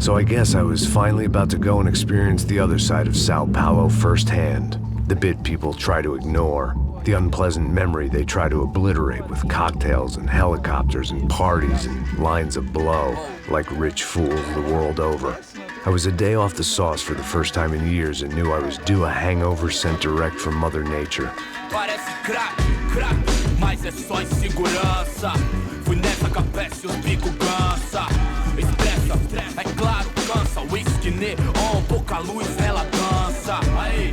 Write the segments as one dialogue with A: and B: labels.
A: So I guess I was finally about to go and experience the other side of Сан-Паулу firsthand. The bit people try to ignore. The unpleasant memory they try to obliterate with cocktails and helicopters and parties and lines of blow, like rich fools the world over. I was a day off the sauce for the first time in years and knew I was due a hangover sent direct from Mother Nature.
B: Mas é só insegurança. Fui nessa capeste os bico gansa. Expressa, é claro, cansa. Whisky neon, pouca luz, ela dança.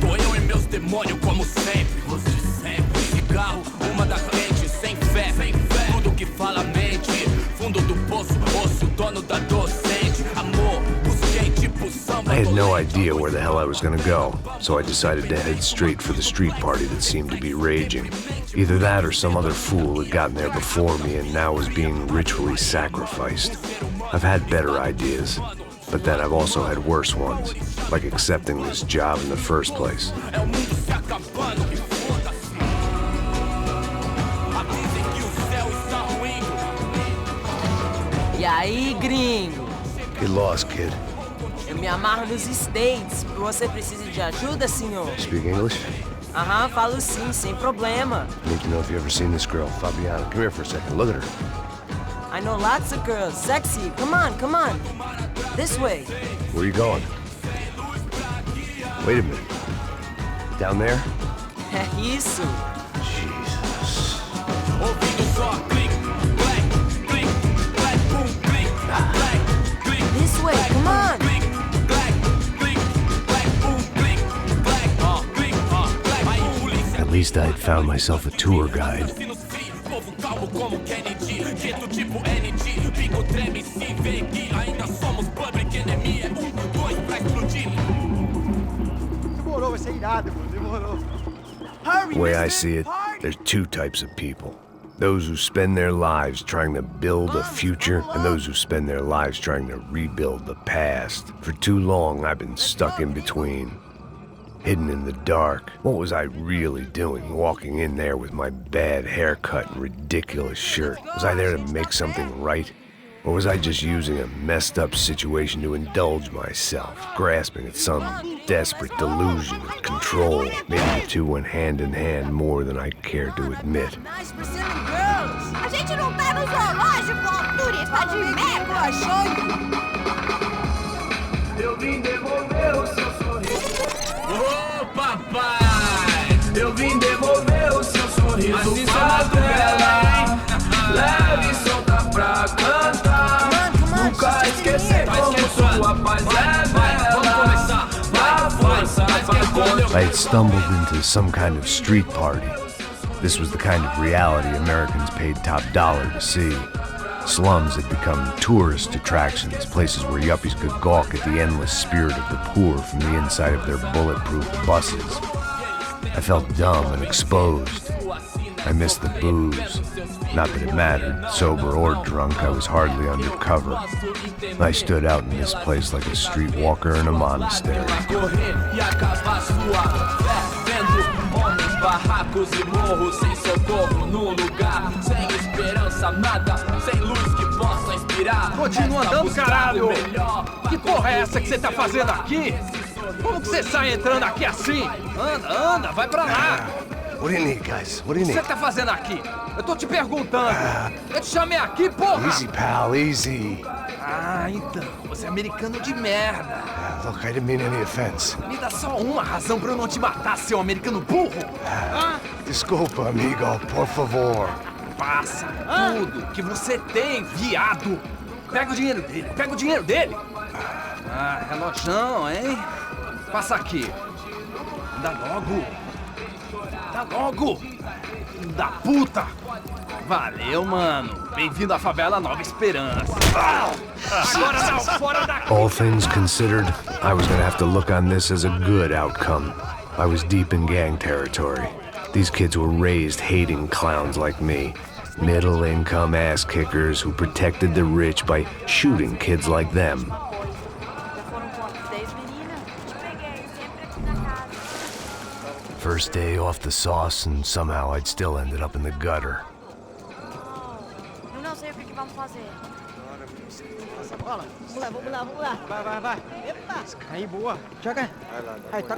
B: Tô eu e meus demônios como sempre. Os de sempre. Cigarro, uma das lentes, sem fé. Tudo que fala mente. Fundo do poço, osso, dono da docente. Amor, busquei tipo samba.
A: I had no idea where the hell I was gonna go, so I decided to head straight for the street party that seemed to be raging. Either that or some other fool had gotten there before me and now was being ritually sacrificed. I've had better ideas, but then I've also had worse ones, like accepting this job in the first place.
C: E aí, gringo?
A: Get lost, kid.
C: Eu me amarro nos States. Você precisa de ajuda, senhor?
A: Speak English?
C: Aham, falo sim, sem problema.
A: Need to know if you ever seen this girl, Fabiana. Come here for a second. Look at her.
C: I know lots of girls. Sexy. Come on, come on. This way.
A: Where are you going? Wait a minute. Down there?
C: É isso.
A: Jesus.
C: This way, come on.
A: At least I had found myself a tour guide. The way I see it, there's two types of people. Those who spend their lives trying to build a future, and those who spend their lives trying to rebuild the past. For too long, I've been stuck in between. Hidden in the dark. What was I really doing, walking in there with my bad haircut and ridiculous shirt? Was I there to make something right? Or was I just using a messed up situation to indulge myself, grasping at some desperate delusion of control? Maybe the two went hand in hand more than I cared to admit.
D: A gente não tá no zoológico, ó, turista de meco, achou?
B: Eu vim devolver o seu sorriso. Ô papai, eu vim devolver o seu sorriso. Assim favela, leve e solta pra cantar. Nunca esquecer como sua paz é bela. Vai força,
A: I had stumbled into some kind of street party. This was the kind of reality Americans paid top dollar to see. Slums had become tourist attractions, places where yuppies could gawk at the endless spirit of the poor from the inside of their bulletproof buses. I felt dumb and exposed. I missed the booze. Not that it mattered, sober or drunk, I was hardly undercover. I stood out in this place like a streetwalker in a monastery.
B: Barracos e morros sem socorro no lugar, sem esperança, nada, sem luz que possa inspirar.
E: Continua andando, caralho! Que porra é essa que você tá fazendo aqui? Como que você sai entrando aqui assim? Anda, vai pra lá!
A: What do you need, guys? What do you
E: O que
A: need?
E: você tá fazendo aqui? Eu tô te perguntando. Eu te chamei aqui, porra!
A: Easy, pal, easy.
E: Ah, então, você é americano de merda.
A: Look, I didn't mean any offense.
E: Me dá só uma razão pra eu não te matar, seu americano burro.
A: Desculpa, amigo, por favor.
E: Passa tudo que você tem, viado. Pega o dinheiro dele, Ah, relojão, hein? Passa aqui. Dá logo. Filho da puta. Valeu, mano. Bem-vindo à favela Nova-Espirança. Agora não, fora daqui.
A: All things considered, I was gonna have to look on this as a good outcome. I was deep in gang territory. These kids were raised hating clowns like me. Middle-income ass-kickers who protected the rich by shooting kids like them. First day off the sauce, and somehow I'd still ended up in the gutter.
D: Eu não sei o que vamos fazer.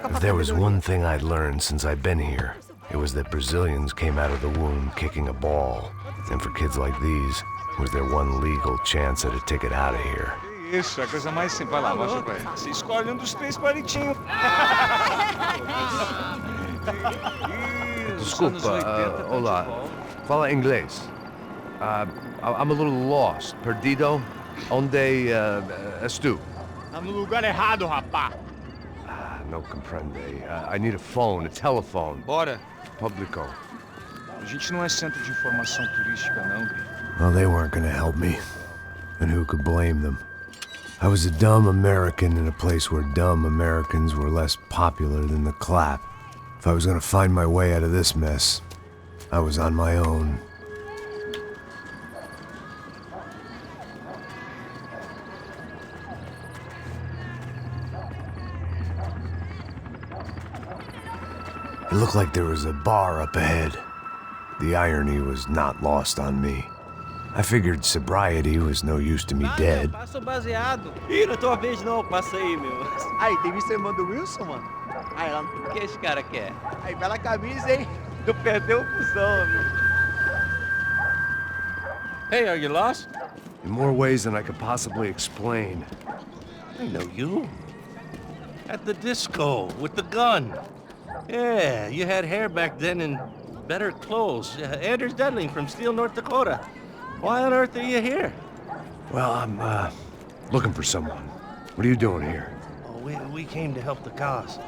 A: If there was one thing I'd learned since I'd been here, it was that Brazilians came out of the womb kicking a ball. And for kids like these, it was their one legal chance at a ticket out of here.
F: Isso, é a coisa mais simples. Vai lá, mostra pra ele. Você escolhe um dos 3 palitinhos.
A: Desculpa, olá. Fala inglês. I'm a little lost. Perdido? Onde és tu?
G: Tá no lugar errado, rapá.
A: No comprende. I need a phone, a telephone.
F: Bora.
A: Publico.
F: A gente não é centro de informação turística, não, Gri.
A: Well, they weren't gonna help me. And who could blame them? I was a dumb American in a place where dumb Americans were less popular than the clap. If I was gonna find my way out of this mess, I was on my own. It looked like there was a bar up ahead. The irony was not lost on me. I figured sobriety was no use to me dead.
H: Passo baseado. Ih, não é tua vez não, passa aí, meu.
I: Aí, tem visto a irmã do Wilson, mano?
H: Aí, lá, o que esse cara quer?
I: Aí, bela camisa, hein? Tu perdeu o fusão, amigo.
G: Hey, are you lost?
A: In more ways than I could possibly explain.
J: I know you. At the disco, with the gun. Yeah, you had hair back then and better clothes. Anders Dudley from Steele, North Dakota. Why on earth are you here?
A: Well, I'm, looking for someone. What are you doing here?
J: Oh, we came to help the cause.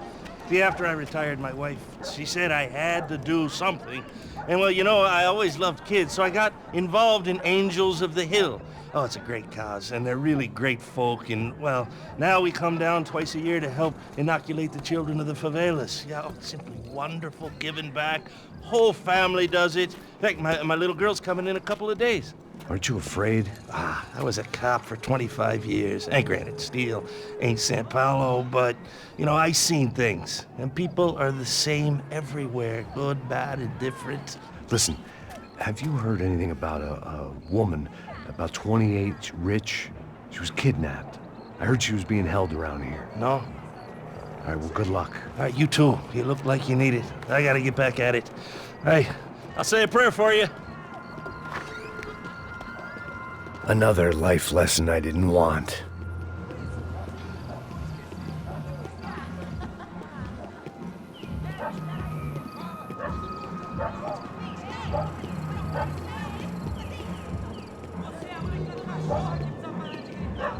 J: See, after I retired, my wife, she said I had to do something. And well, you know, I always loved kids, so I got involved in Angels of the Hill. Oh, it's a great cause, and they're really great folk, and, well, now we come down twice a year to help inoculate the children of the favelas. Yeah, oh, it's simply wonderful, giving back. Whole family does it. In fact, my little girl's coming in a couple of days.
A: Aren't you afraid?
J: I was a cop for 25 years. And granted, Steele ain't San-Paulу, but, you know, I seen things. And people are the same everywhere, good, bad, and different.
A: Listen, have you heard anything about a woman, about 28, rich? She was kidnapped. I heard she was being held around here.
J: No?
A: All right, well, good luck.
J: All right, you too. You look like you need it. I gotta get back at it. Hey, I'll say a prayer for you.
A: Another life lesson I didn't want.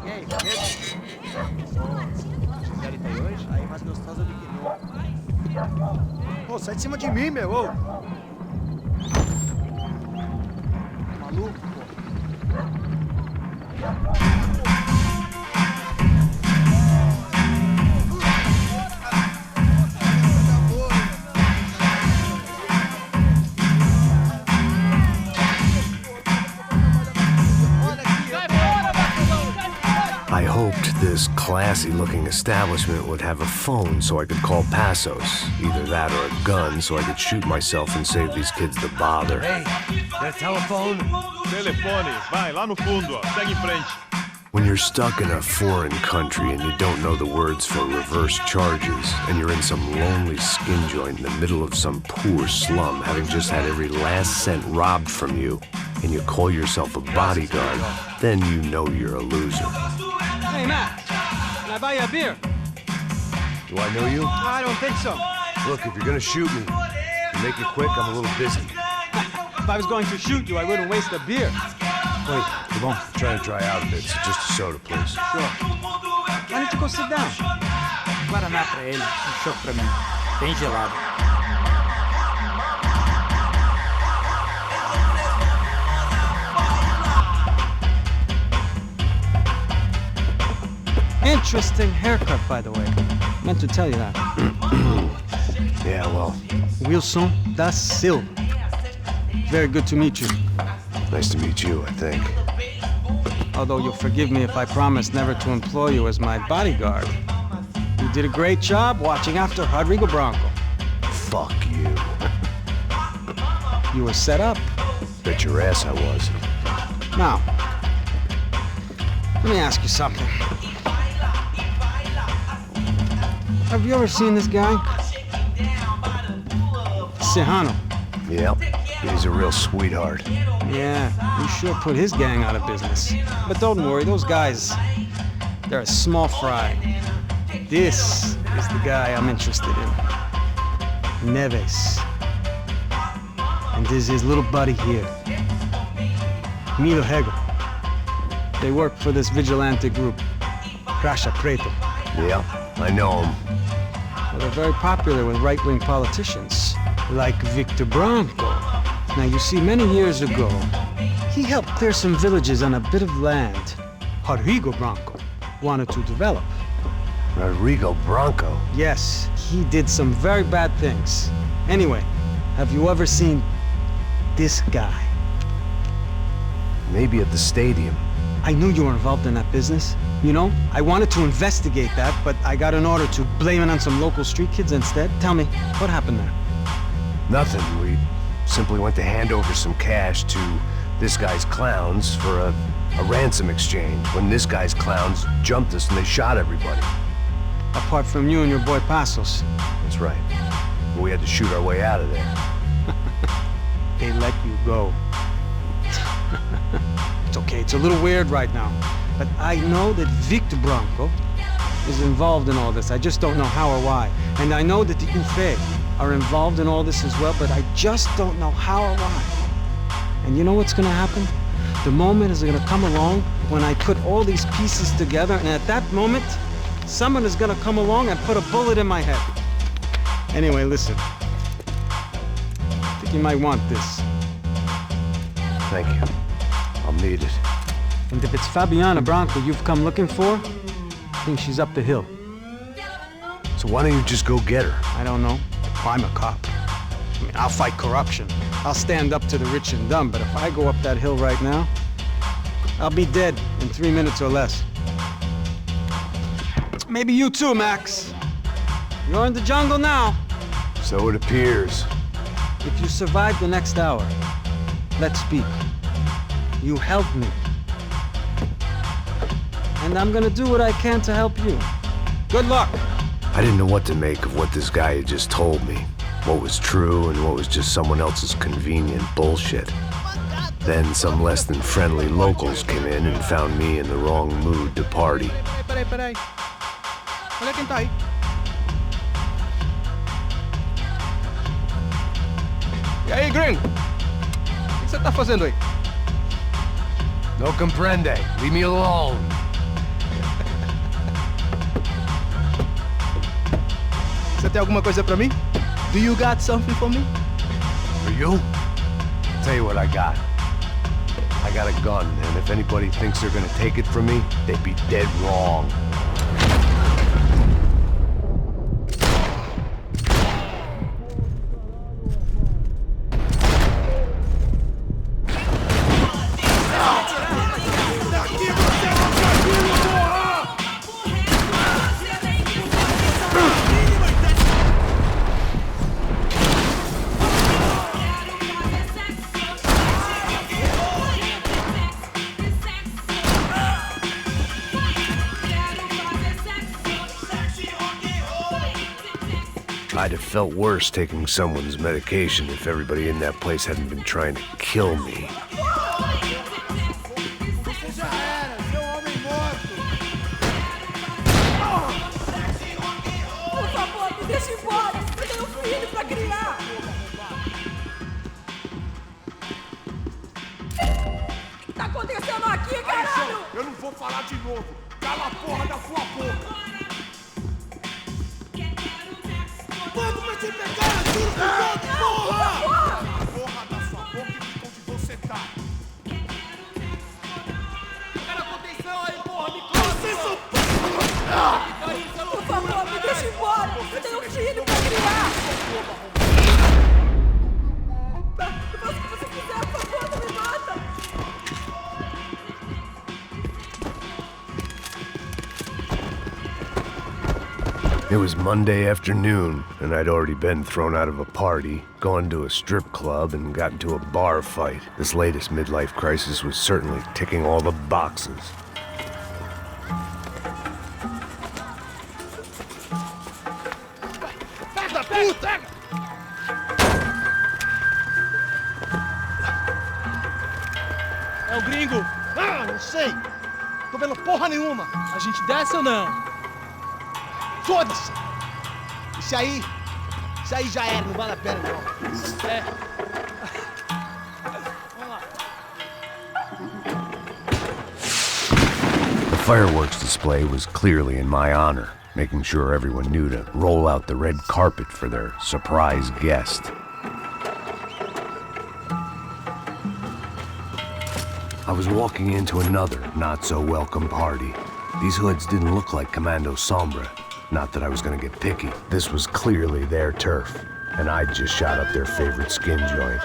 I: E aí, beleza? Senhorita aí hoje? Aí, mais gostosa do que nunca. Pô, sai de cima de mim, meu, ô! Maluco, pô.
A: I hoped this classy-looking establishment would have a phone so I could call Passos. Either that or a gun so I could shoot myself and save these kids the bother.
J: Hey, got a telephone?
G: Telefone, vai lá no fundo, ó. Segue em frente.
A: When you're stuck in a foreign country and you don't know the words for reverse charges, and you're in some lonely skin joint in the middle of some poor slum, having just had every last cent robbed from you, and you call yourself a bodyguard, then you know you're a loser.
H: Hey, Max, can I buy you a beer?
A: Do I know you?
H: I don't think so.
A: Look, if you're gonna shoot me, to make it quick, I'm a little busy.
H: If I was going to shoot you, I wouldn't waste a beer.
A: Wait, come on. I'm trying to dry out a bit, so just a soda, please.
H: Sure. Why don't you go sit down? Guaraná pra ele, chopp pra mim. Bem gelado. Interesting haircut, by the way. Meant to tell you that.
A: Yeah, well,
H: Wilson da Silva. Very good to meet you.
A: nice to meet you, I think.
H: Although you'll forgive me if I promise never to employ you as my bodyguard. You did a great job watching after Rodrigo Bronco.
A: Fuck you.
H: You were set up.
A: Bet your ass I was.
H: Now, Let me ask you something. Have you ever seen this guy? Sejano.
A: Yep, he's a real sweetheart.
H: Yeah, he sure put his gang out of business. But don't worry, those guys, they're a small fry. This is the guy I'm interested in. Neves. And this is his little buddy here. Milo Hegel. They work for this vigilante group, Crasha Preto.
A: Yeah, I know him.
H: Well, they're very popular with right-wing politicians, like Victor Branco. Now, you see, many years ago, he helped clear some villages on a bit of land Rodrigo Branco wanted to develop.
A: Rodrigo Branco?
H: Yes, he did some very bad things. Anyway, have you ever seen this guy?
A: Maybe at the stadium.
H: I knew you were involved in that business. You know, I wanted to investigate that, but I got an order to blame it on some local street kids instead. Tell me, what happened there?
A: Nothing. We simply went to hand over some cash to this guy's clowns for a ransom exchange when this guy's clowns jumped us and they shot everybody.
H: Apart from you and your boy Passos.
A: That's right. We had to shoot our way out of there.
H: They let you go. It's okay, it's a little weird right now. But I know that Victor Branco is involved in all this. I just don't know how or why. And I know that the UFE are involved in all this as well, but I just don't know how or why. And you know what's gonna happen? The moment is gonna come along when I put all these pieces together, and at that moment, someone is gonna come along and put a bullet in my head. Anyway, listen. I think you might want this.
A: Thank you. I'll need it.
H: And if it's Fabiana Branco you've come looking for, I think she's up the hill.
A: So why don't you just go get her?
H: I don't know. I'm a cop. I mean, I'll fight corruption. I'll stand up to the rich and dumb, but if I go up that hill right now, I'll be dead in 3 minutes or less. Maybe you too, Max. You're in the jungle now.
A: So it appears.
H: If you survive the next hour, let's speak. You help me. And I'm gonna do what I can to help you. Good luck.
A: I didn't know what to make of what this guy had just told me. What was true and what was just someone else's convenient bullshit. Then some less than friendly locals came in and found me in the wrong mood to party.
I: Peraí. Olha quem tá aí. E aí, gringo? O que você tá fazendo aí?
A: No comprende. Leave me alone.
I: Você tem alguma coisa pra mim? Do you got something for me?
A: For you? I'll tell you what I got. I got a gun, and if anybody thinks they're gonna take it from me, they'd be dead wrong. I'd have felt worse taking someone's medication if everybody in that place hadn't been trying to kill me.
D: Por favor, me deixe embora. Eu tenho um filho pra criar. O que tá acontecendo aqui, caralho?
G: Eu não vou falar de novo. Cala a porra da sua boca.
I: Quando vai te pegar, juro por Deus, porra!
G: Cala a porra da sua boca e diga onde você tá. Cara, atenção aí, porra, me conta!
D: Por favor, me deixe embora. Eu tenho um filho pra criar. Eu faço o que você quiser, por favor, não me mata.
A: It was Monday afternoon, and I'd already been thrown out of a party, gone to a strip club, and got into a bar fight. This latest midlife crisis was certainly ticking all the boxes.
I: É o gringo. Ah, não sei. Tô vendo porra nenhuma. A gente desce ou não? Foda-se. Isso aí já era, não vale a pena não. É. Vamos lá.
A: The fireworks display was clearly in my honor, making sure everyone knew to roll out the red carpet for their surprise guest. I was walking into another not-so-welcome party. These hoods didn't look like Comando Sombre. Not that I was gonna get picky. This was clearly their turf, and I'd just shot up their favorite skin joint.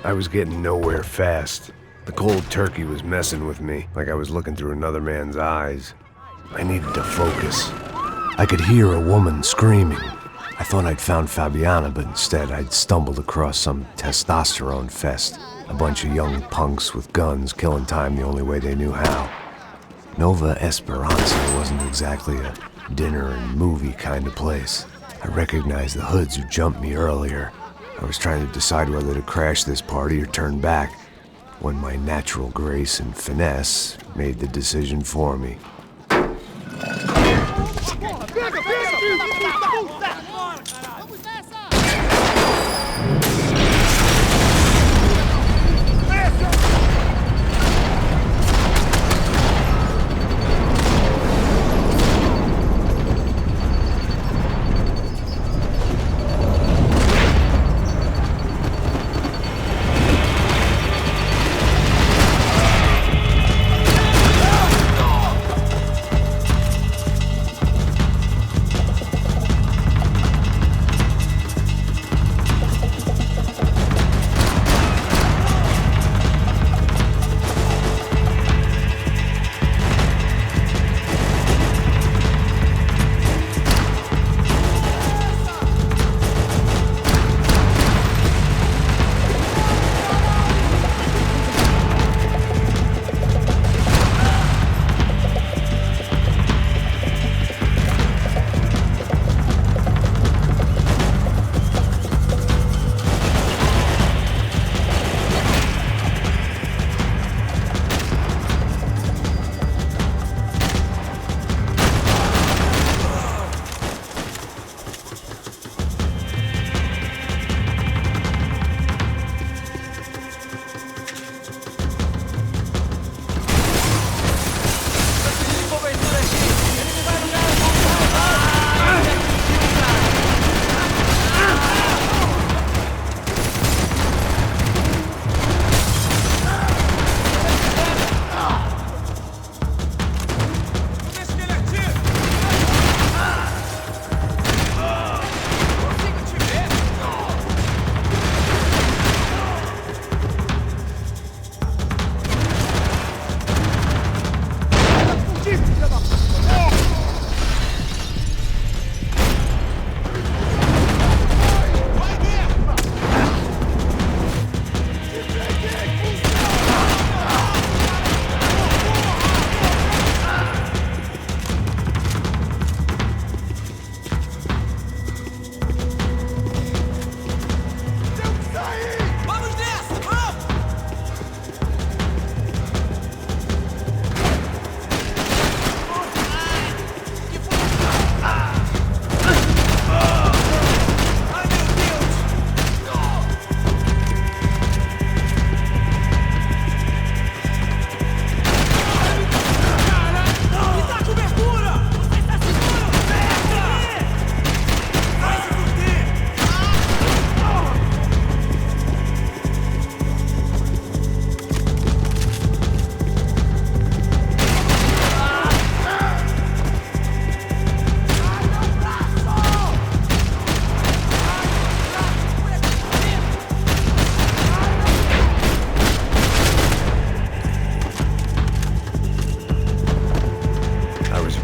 A: I was getting nowhere fast. The cold turkey was messing with me, like I was looking through another man's eyes. I needed to focus. I could hear a woman screaming. I thought I'd found Fabiana, but instead I'd stumbled across some testosterone fest. A bunch of young punks with guns killing time the only way they knew how. Nova-Éspérensa wasn't exactly a dinner and movie kind of place. I recognized the hoods who jumped me earlier. I was trying to decide whether to crash this party or turn back, when my natural grace and finesse made the decision for me.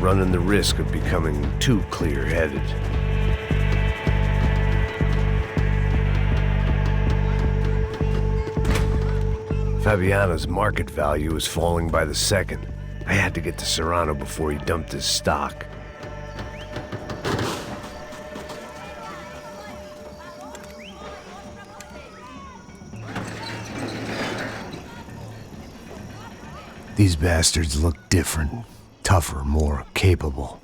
A: running the risk of becoming too clear-headed. Fabiana's market value was falling by the second. I had to get to Serrano before he dumped his stock. These bastards looked different, tougher, more capable.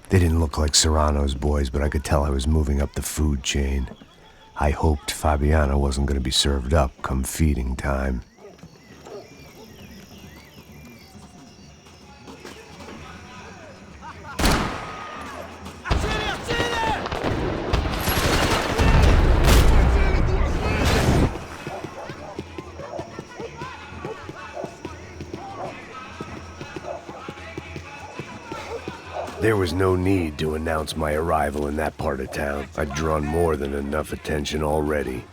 A: They didn't look like Serrano's boys, but I could tell I was moving up the food chain. I hoped Fabiana wasn't going to be served up come feeding time. There was no need to announce my arrival in that part of town. I'd drawn more than enough attention already.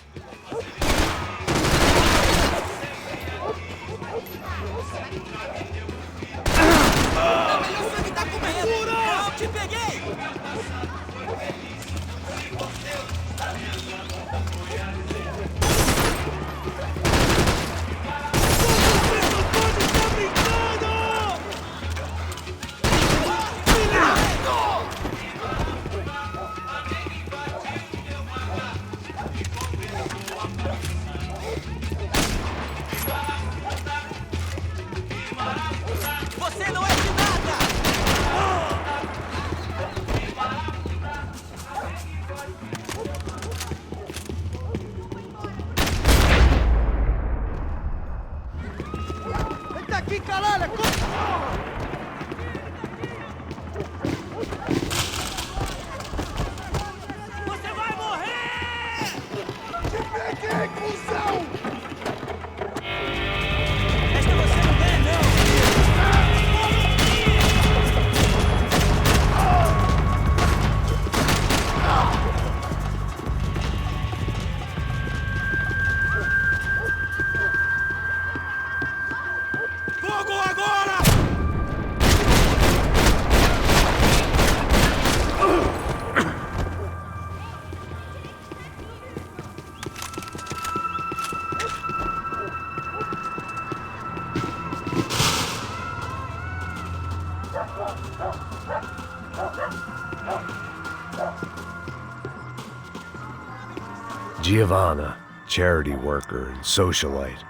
A: Giovanna, charity worker and socialite.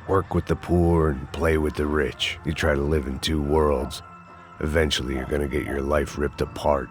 A: Work with the poor and play with the rich. You try to live in two worlds. Eventually you're gonna get your life ripped apart.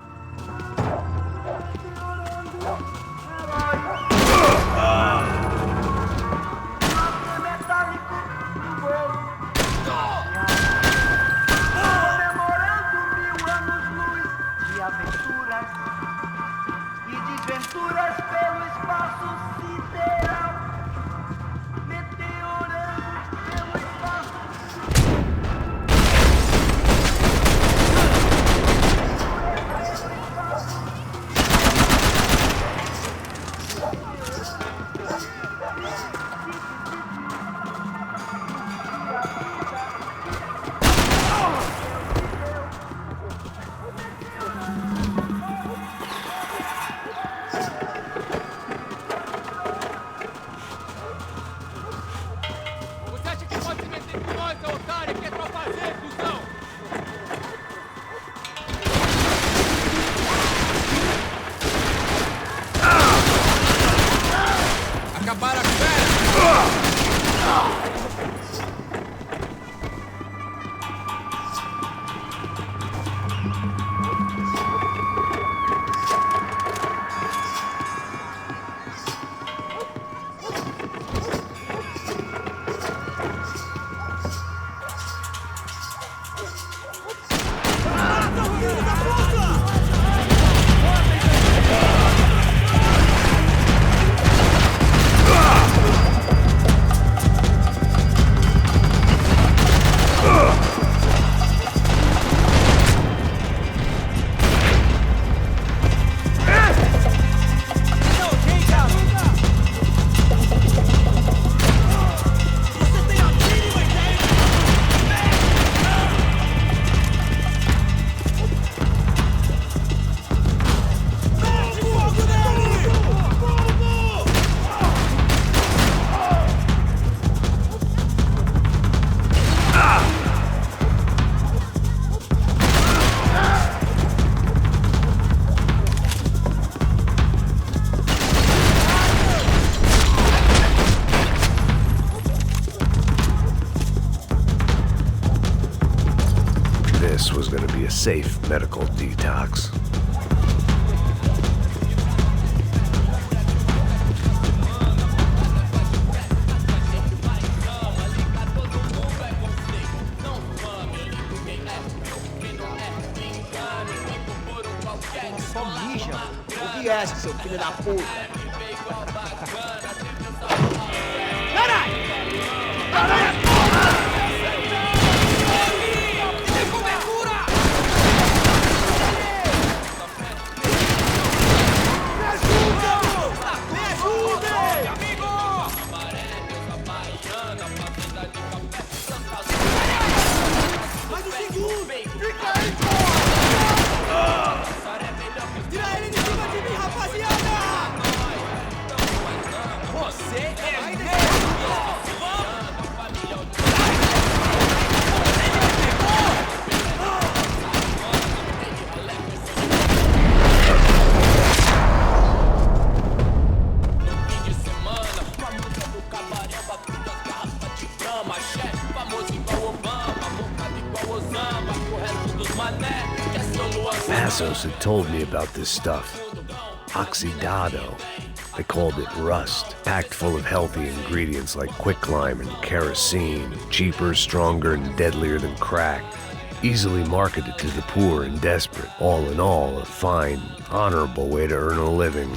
A: medical detox.
I: Só mija, ouvi essa, seu filho da puta. Caralho!
A: Passos had told me about this stuff. Oxidado. They called it rust, packed full of healthy ingredients like quicklime and kerosene, cheaper, stronger, and deadlier than crack. Easily marketed to the poor and desperate. All in all, a fine, honorable way to earn a living.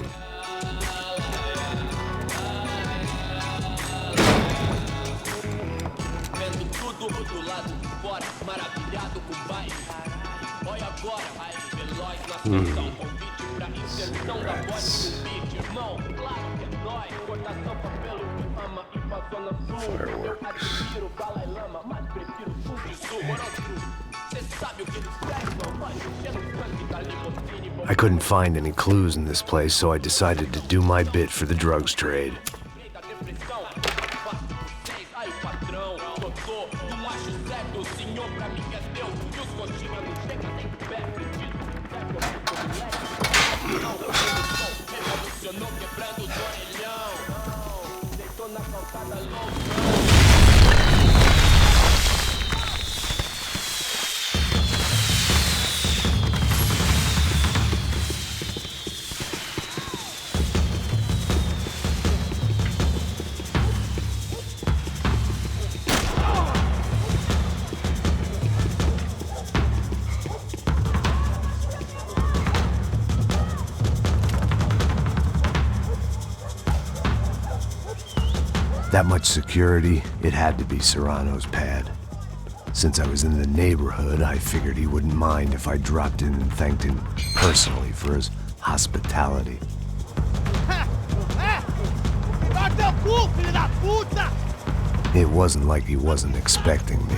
A: I couldn't find any clues in this place, so I decided to do my bit for the drugs trade. That much security, it had to be Serrano's pad. Since I was in the neighborhood, I figured he wouldn't mind if I dropped in and thanked him personally for his hospitality. It wasn't like he wasn't expecting me.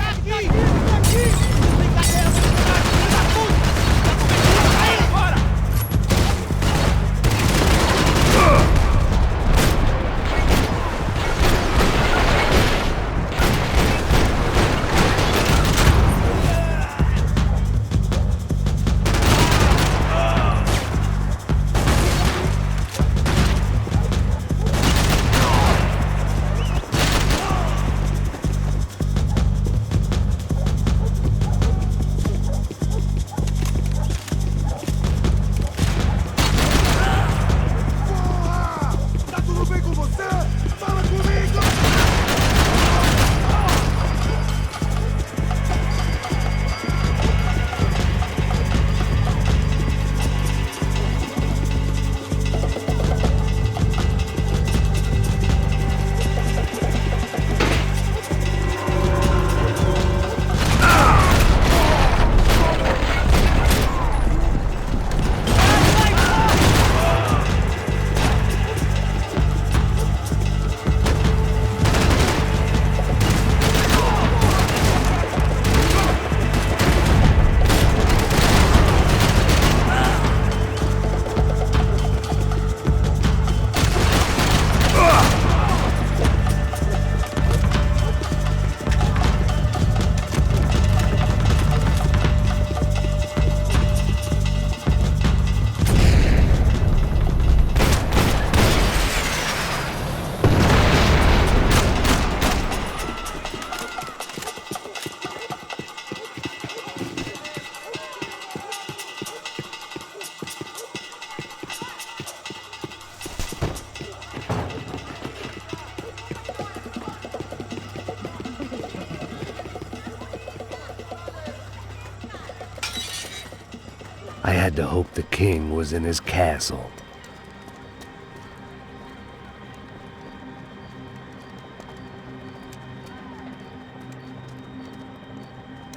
A: I had to hope the king was in his castle.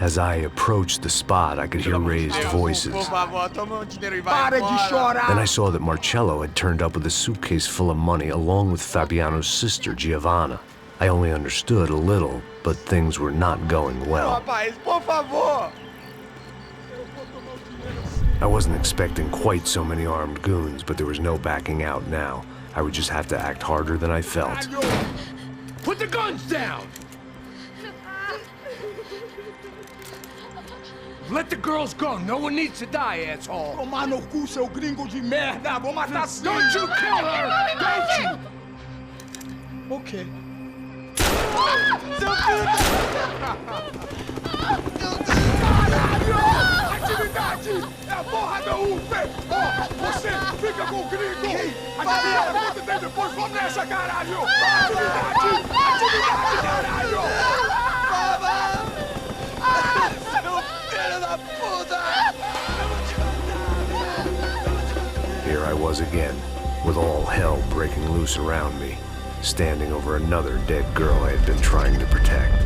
A: As I approached the spot, I could hear raised voices. Then I saw that Marcello had turned up with a suitcase full of money along with Fabiano's sister, Giovanna. I only understood a little, but things were not going well. I wasn't expecting quite so many armed goons, but there was no backing out now. I would just have to act harder than I felt.
G: Put the guns down! Let the girls go. No one needs to die, asshole. Tomar no cu, seu gringo de merda. Vou matar sim. Don't you kill her! Don't you? Okay. Seu filho da... Caralho! Atividade! É a porra da UP! Ó, você fica com o gringo! Adivinha a conta dele depois? Vamos nessa, caralho! Atividade! Atividade, caralho!
A: Here I was again, with all hell breaking loose around me, standing over another dead girl I had been trying to protect.